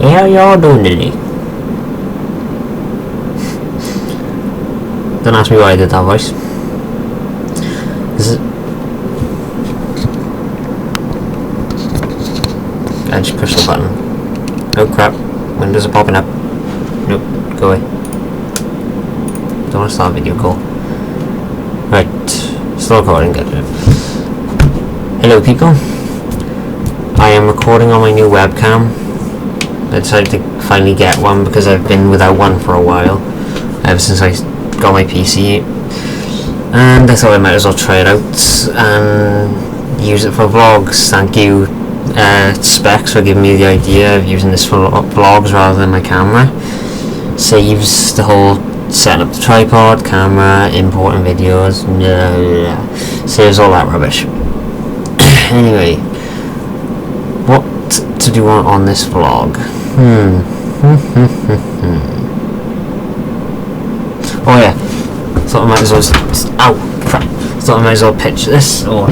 How y'all doing today? Don't ask me why I did that voice. I just pushed the button. Oh crap, windows are popping up. Nope, go away. Don't want to start a video call. Right, still recording, good. Hello people. I am recording on my new webcam. I decided to finally get one because I've been without one for a while. Ever since I got my PC. And I thought I might as well try it out and use it for vlogs. Thank you Specs for giving me the idea of using this for vlogs rather than my camera. Saves the whole setting up the tripod, camera, importing videos, saves all that rubbish. Anyway, what to do on this vlog? Oh yeah, thought I might as well thought I might as well pitch this or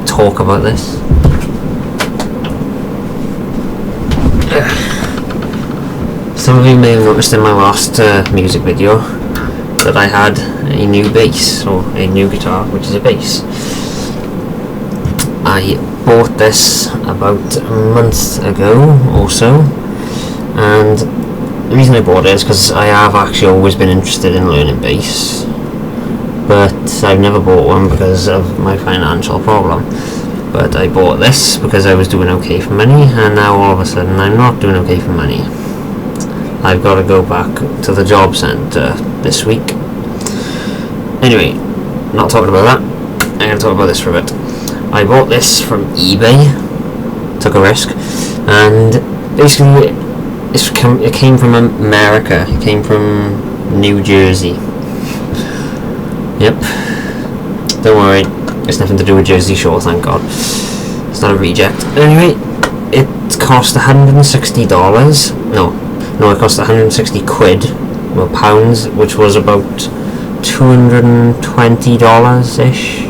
talk about this. Some of you may have noticed in my last music video that I had a new bass, or a new guitar, which is a bass. I bought this about a month ago or so, and the reason I bought it is because I have actually always been interested in learning bass, but I've never bought one because of my financial problem. But I bought this because I was doing okay for money, and now all of a sudden I'm not doing okay for money. I've got to go back to the job centre this week. Anyway, not talking about that, I'm going to talk about this for a bit. I bought this from eBay, took a risk, and basically it came from America, it came from New Jersey. Yep, don't worry, it's nothing to do with Jersey Shore, thank God. It's not a reject. Anyway, it cost $160. No, it cost 160 quid, well, pounds, which was about $220-ish.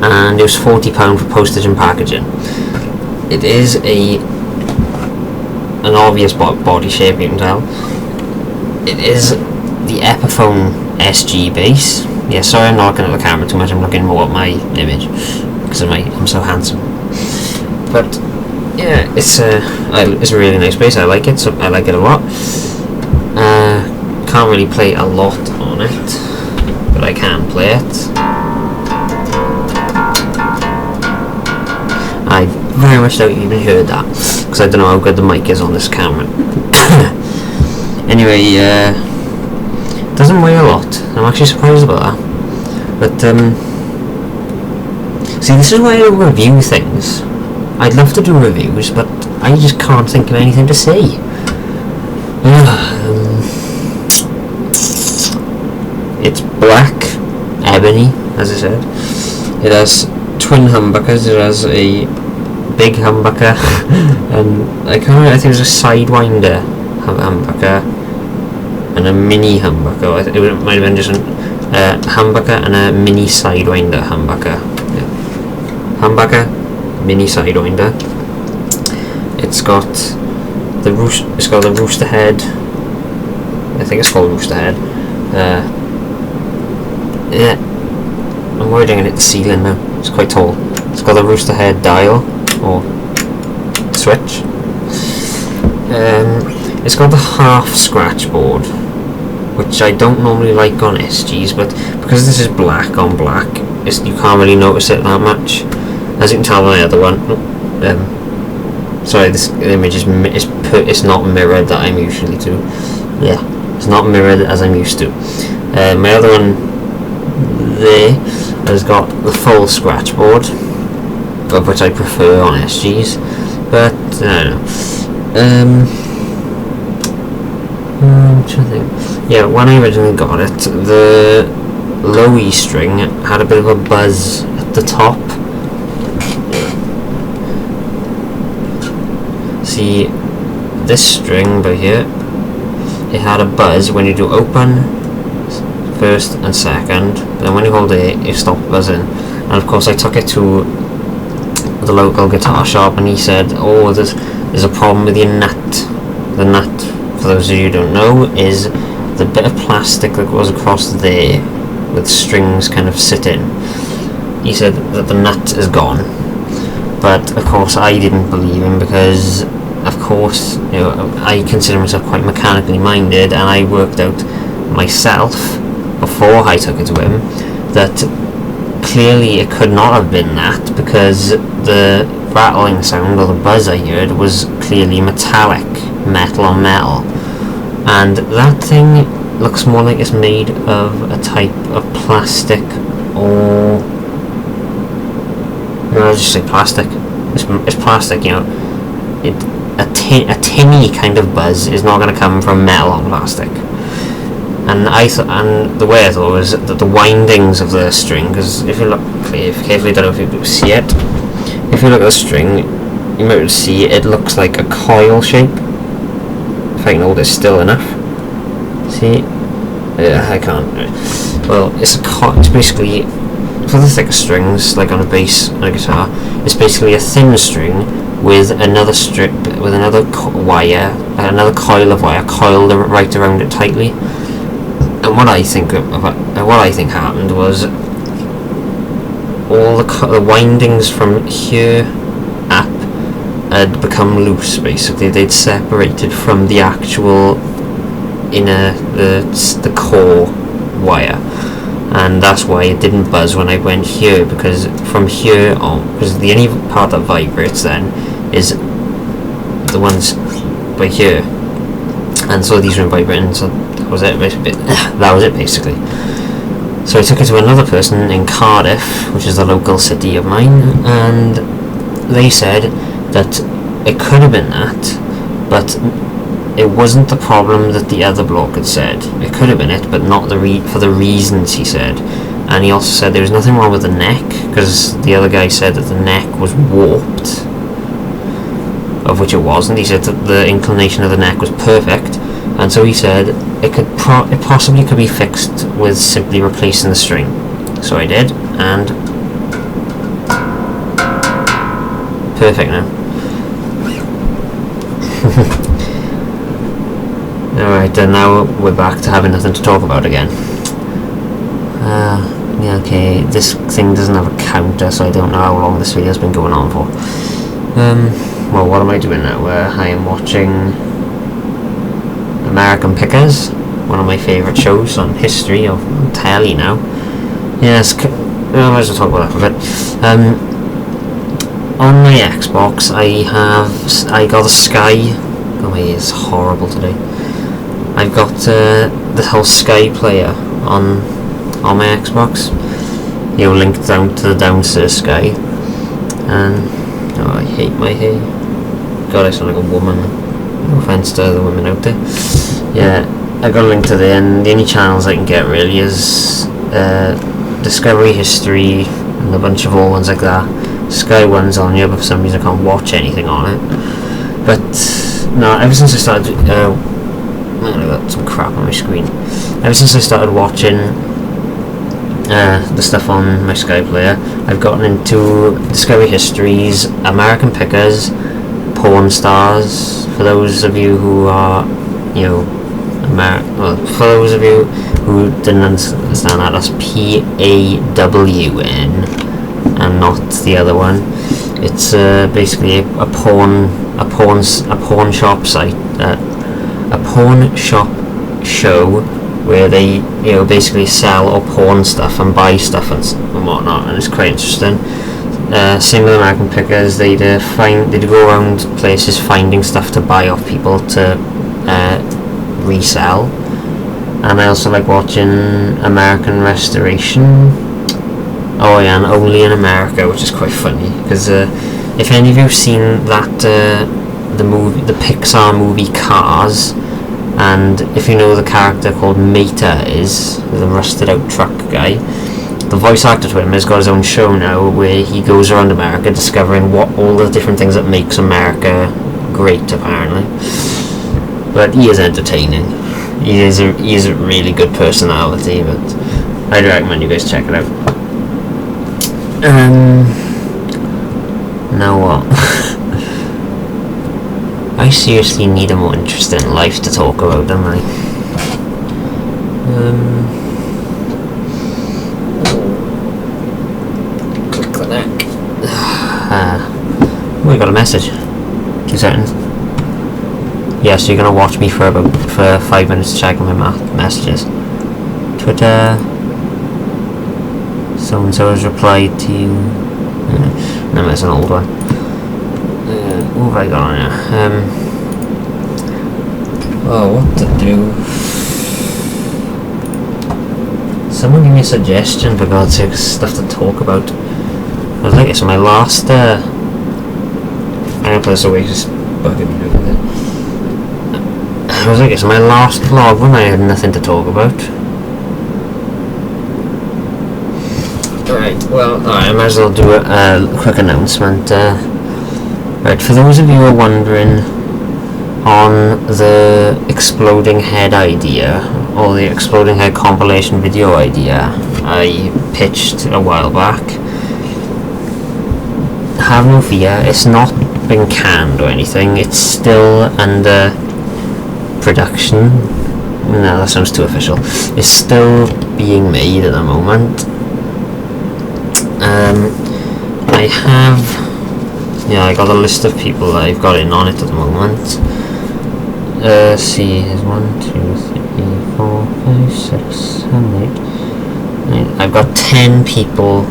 And it was £40 for postage and packaging. It is an obvious body shape, you can tell. It is the Epiphone SG bass. Yeah, sorry I'm not looking at the camera too much, I'm looking more at my image because I'm so handsome. But yeah, it's a really nice bass. I like it, so I like it a lot. Can't really play a lot on it, but I can play it. I very much doubt you even heard that, because I don't know how good the mic is on this camera. Anyway, doesn't weigh a lot. I'm actually surprised about that. But see, this is why I don't review things. I'd love to do reviews, but I just can't think of anything to say. It's black ebony, as I said. It has twin humbuckers. It has a big humbucker, and I think there's a sidewinder humbucker and a mini humbucker. It might have been just a humbucker and a mini sidewinder humbucker. Yeah. Humbucker, mini sidewinder. It's got the rooster head. I think it's called rooster head. Yeah, I'm worried I'm gonna hit the ceiling now. It's quite tall. It's got a rooster head dial or switch. It's got the half scratch board, which I don't normally like on SGs, but because this is black on black, you can't really notice it that much. As you can tell by the other one. Sorry, this image it's not mirrored that I'm usually to. Yeah, it's not mirrored as I'm used to. My other one there has got the full scratch board, of which I prefer on SGs, but I don't know. I'm trying to think. Yeah, when I originally got it, the low E string had a bit of a buzz at the top. See, this string by here, it had a buzz when you do open first and second, then when you hold it, you stop buzzing. And of course I took it to the local guitar shop, and he said, oh, there's a problem with your nut. The nut, for those of you who don't know, is the bit of plastic that goes across there with strings kind of sitting. He said that the nut is gone, but of course I didn't believe him because, of course, you know, I consider myself quite mechanically minded, and I worked out myself before I took it to him that clearly it could not have been that, because the rattling sound or the buzz I heard was clearly metallic, metal on metal, and that thing looks more like it's made of a type of plastic, or no, I'll just say plastic. It's plastic, you know. A tinny kind of buzz is not going to come from metal on plastic. And the way I thought was that the windings of the string, because if you look carefully, I don't know if you see it. If you look at the string, you might see it looks like a coil shape. If I can hold it still enough. See? Yeah, I can't. Well, it's basically, for the thicker strings, like on a bass on a guitar, it's basically a thin string with another strip, with another wire, another coil of wire coiled right around it tightly. And what I think happened was all the windings from here up had become loose. Basically, they'd separated from the actual inner, the core wire, and that's why it didn't buzz when I went here, because from here on, because the only part that vibrates then is the ones by here, and so these weren't vibrating, so that was it basically. So I took it to another person in Cardiff, which is the local city of mine, and they said that it could have been that, but it wasn't the problem that the other bloke had said. It could have been it, but not for the reasons he said. And he also said there was nothing wrong with the neck, because the other guy said that the neck was warped, of which it wasn't. He said that the inclination of the neck was perfect, and so he said it possibly could be fixed with simply replacing the string. So I did, and perfect now. Alright, and now we're back to having nothing to talk about again. Yeah, okay, this thing doesn't have a counter, so I don't know how long this video's been going on for. Well, what am I doing now? I am watching American Pickers, one of my favourite shows on history of telly now. Yes, I might as well talk about that for a bit. On my Xbox, I got a Sky. Oh, my ear's horrible today. I've got the whole Sky player on my Xbox. You know, linked down to the downstairs Sky. And oh, I hate my hair. God, I sound like a woman. No offense to the women out there. Yeah, I got a link to there, and the only channels I can get really is Discovery History and a bunch of old ones like that. Sky One's on here, but for some reason I can't watch anything on it. But no, ever since I started, I got some crap on my screen. Ever since I started watching the stuff on my Sky player, I've gotten into Discovery Histories, American Pickers, Porn Stars. For those of you who are, you know, for those of you who didn't understand that, that's PAWN and not the other one. It's basically a pawn shop site, a pawn shop show where they, you know, basically sell or pawn stuff and buy stuff and whatnot, and it's quite interesting. Same with American Pickers, they'd go around places finding stuff to buy off people to resell. And I also like watching American Restoration. Oh yeah, and Only in America, which is quite funny, because if any of you have seen that the Pixar movie Cars, and if you know the character called Mater is, the rusted out truck guy, the voice actor to him has got his own show now where he goes around America discovering what all the different things that makes America great, apparently. But he is entertaining. He is a really good personality, but I'd recommend you guys check it out. Now what? I seriously need a more interesting life to talk about, don't I? Click the neck. We got a message. 2 seconds. Yeah, so you're gonna watch me for 5 minutes checking my messages. Twitter. So and so has replied to you. No, that's an old one. What have I got on here? What to do? Someone give me a suggestion, for God's sake, stuff to talk about. I was like, so my last. I'm gonna put this away because it's bugging me with it. I was like, so my last vlog when I had nothing to talk about. Right, well, I might as well do a quick announcement. Right, for those of you who are wondering on the exploding head idea, or the exploding head compilation video idea I pitched a while back, have no fear, it's not been canned or anything, it's still under production. No, that sounds too official. It's still being made at the moment. I got a list of people that I've got in on it at the moment. See, here's 1, 2, 3, 4, 5, 6, 7, 8. I've got 10 people.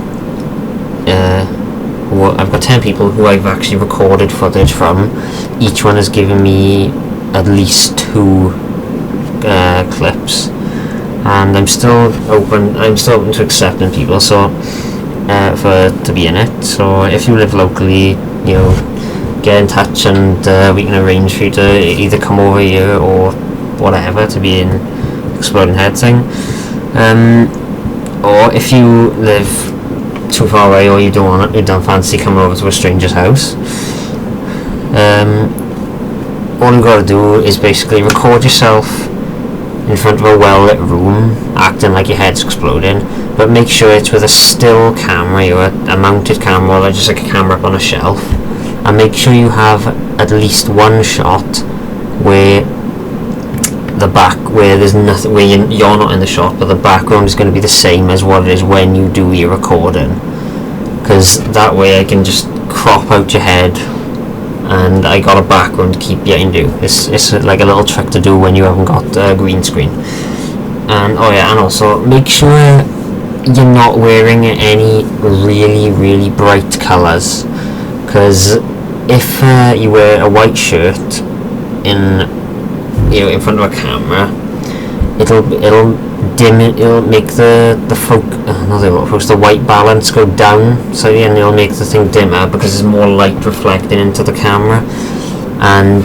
I've got 10 people who I've actually recorded footage from. Each one has given me at least 2 clips, and I'm still open to accepting people. So. To be in it, so if you live locally, you know, get in touch and we can arrange for you to either come over here or whatever to be in Exploding Head thing. Or if you live too far away or you don't fancy coming over to a stranger's house, all you gotta do is basically record yourself in front of a well-lit room, acting like your head's exploding, but make sure it's with a still camera or a mounted camera, or just like a camera up on a shelf, and make sure you have at least one shot where there's nothing, where you're not in the shot, but the background is going to be the same as what it is when you do your recording, because that way I can just crop out your head and I got a background to keep behind you. It's like a little trick to do when you haven't got a green screen. And and also make sure you're not wearing any really bright colours, because if you wear a white shirt in front of a camera, it'll dim it. It'll make the white balance go down, so and it'll make the thing dimmer because there's more light reflecting into the camera. And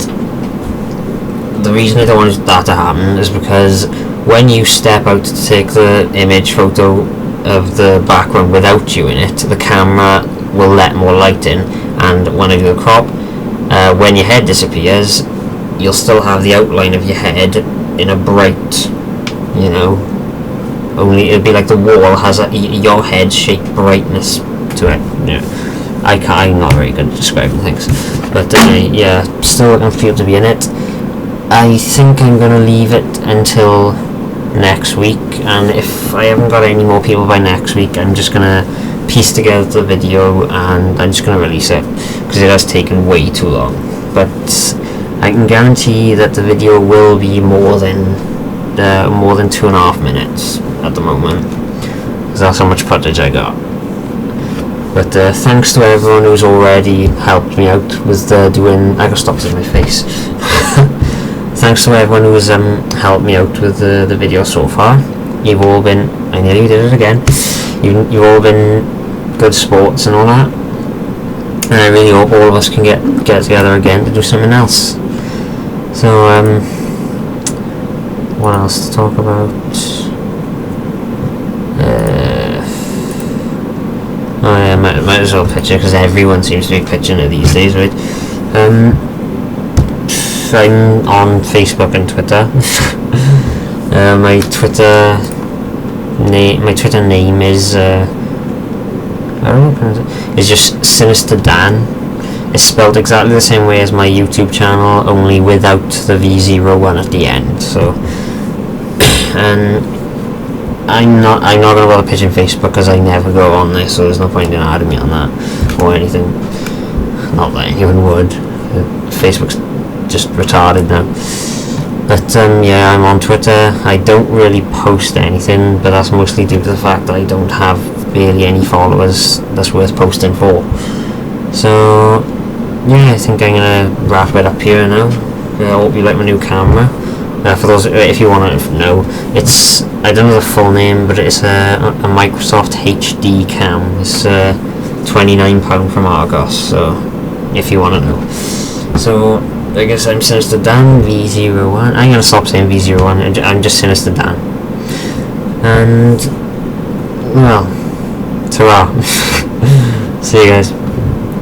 the reason I don't want that to happen is because when you step out to take the image photo of the background without you in it, the camera will let more light in, and when I do the crop, when your head disappears, you'll still have the outline of your head in a bright, only it'll be like the wall has your head shaped brightness to it. I'm not very good at describing things, but still looking for people to be in it. I think I'm gonna leave it until next week, and if I haven't got any more people by next week, I'm just gonna piece together the video and I'm just gonna release it, because it has taken way too long. But I can guarantee that the video will be more than 2.5 minutes at the moment, because that's how much footage I got. But thanks to everyone who's already helped me out with doing. I got stopped in my face. Thanks to everyone who's helped me out with the video so far. You've all been. I nearly did it again. You've all been good sports and all that. And I really hope all of us can get together again to do something else. So what else to talk about? Might as well pitch it, because everyone seems to be pitching it these days, right? I'm on Facebook and Twitter. My Twitter name is I don't know, it's just SynisterDan. It's spelled exactly the same way as my YouTube channel, only without the V01 at the end. So, and I'm not gonna bother pitching Facebook because I never go on there, so there's no point in adding me on that or anything. Not that anyone would. Facebook's just retarded now. But yeah, I'm on Twitter. I don't really post anything, but that's mostly due to the fact that I don't have barely any followers that's worth posting for. So yeah, I think I'm gonna wrap it up here now. I hope you like my new camera. For those, if you want to know, it's, I don't know the full name, but it's a Microsoft HD cam. It's £29 from Argos, so if you want to know. So I guess I'm SynisterDan, V01. I'm gonna stop saying V01, I'm just SynisterDan. And, well, ta-ra. See you guys.